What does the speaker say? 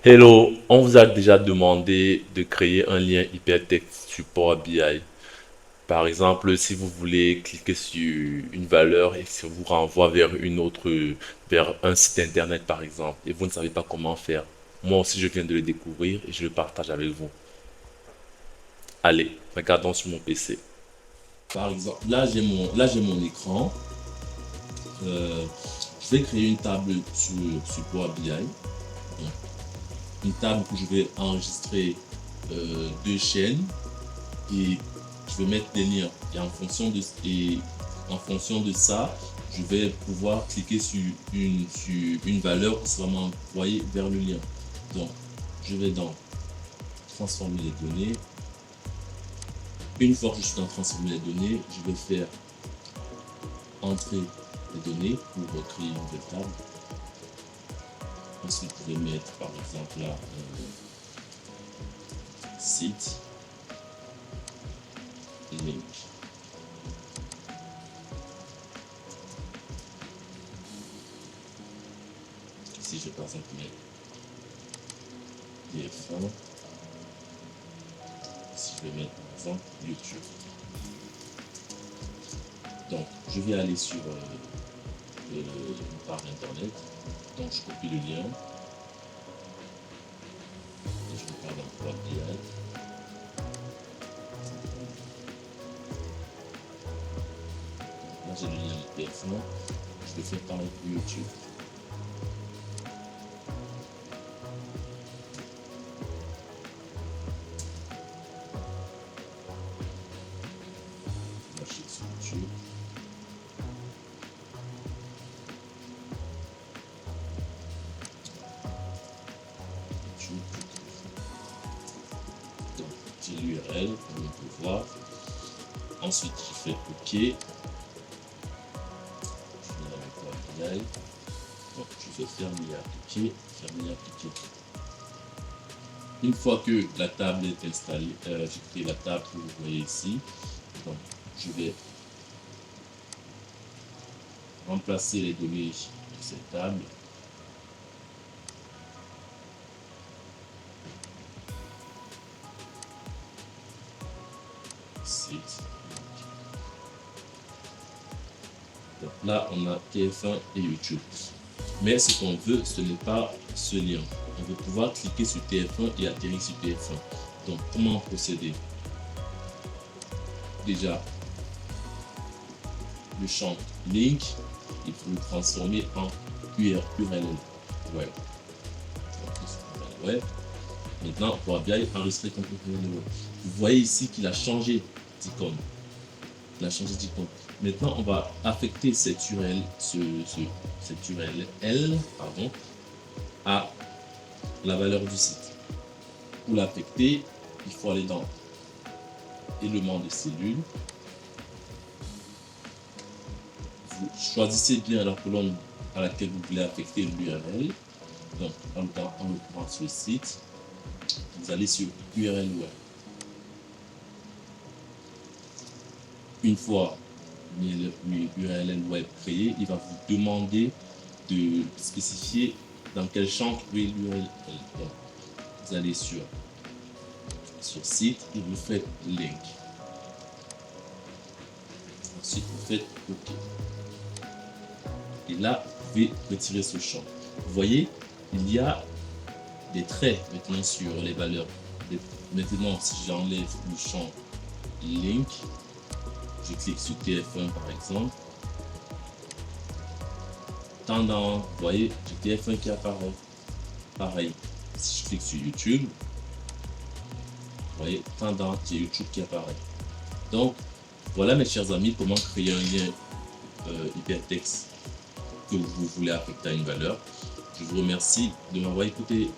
Hello, on vous a déjà demandé de créer un lien hypertexte sur Power BI. Par exemple, si vous voulez cliquer sur une valeur et ça vous renvoie vers une autre, vers un site internet par exemple, et vous ne savez pas comment faire. Moi aussi, je viens de le découvrir et je le partage avec vous. Allez, regardons sur mon PC. Par exemple, là j'ai mon écran. Euh, je vais créer une table sur Power BI. Une table où je vais enregistrer deux chaînes et je vais mettre des liens. Et en fonction de ça, je vais pouvoir cliquer sur une valeur qui sera envoyée vers le lien. Donc, je vais dans transformer les données. Une fois que je suis dans transformer les données, je vais faire entrer les données pour créer une nouvelle table. Ensuite, je vais mettre par exemple là site link. Ici, je vais par exemple mettre TF1. Ici, je vais mettre par exemple YouTube. Donc, je vais aller sur une page internet. Donc, je copie le lien. Et je vais faire dans Power BI. Là, j'ai le lien de TF1. Je vais faire pareil pour YouTube. Là, je suis sur YouTube. Donc, j'ai l'URL, comme on peut voir. Ensuite, je fais OK. Je vais dans le Power BI. Donc, je vais fermer et appliquer. Fermer et appliquer. Une fois que la table est installée, j'ai créé la table que vous voyez ici. Donc, je vais remplacer les données de cette table. Site. Donc là, on a TF1 et YouTube. Mais ce qu'on veut, ce n'est pas ce lien. On veut pouvoir cliquer sur TF1 et atterrir sur TF1. Donc, comment procéder? Déjà, le champ link, il faut le transformer en URL web. Web. Maintenant, on pourra bien enregistrer comme URL web. Vous voyez ici qu'il a changé d'icône. Il a changé d'icône. Maintenant, on va affecter cette URL, cette URL, pardon, à la valeur du site. Pour l'affecter, il faut aller dans éléments de cellule. Vous choisissez bien la colonne à laquelle vous voulez affecter l'URL. Donc, en l'occurrence sur le site, vous allez sur URL web. Une fois l'URL web créé, il va vous demander de spécifier dans quel champ créer l'URL. Vous allez sur site et vous faites link. Ensuite, vous faites OK. Et là, vous pouvez retirer ce champ. Vous voyez, il y a des traits maintenant sur les valeurs. Maintenant, si j'enlève le champ link, je clique sur TF1 par exemple. Tendance, vous voyez, j'ai TF1 qui apparaît. Pareil, si je clique sur YouTube, vous voyez, tendance, j'ai YouTube qui apparaît. Donc, voilà mes chers amis, comment créer un lien hypertexte que vous voulez affecter à une valeur. Je vous remercie de m'avoir écouté.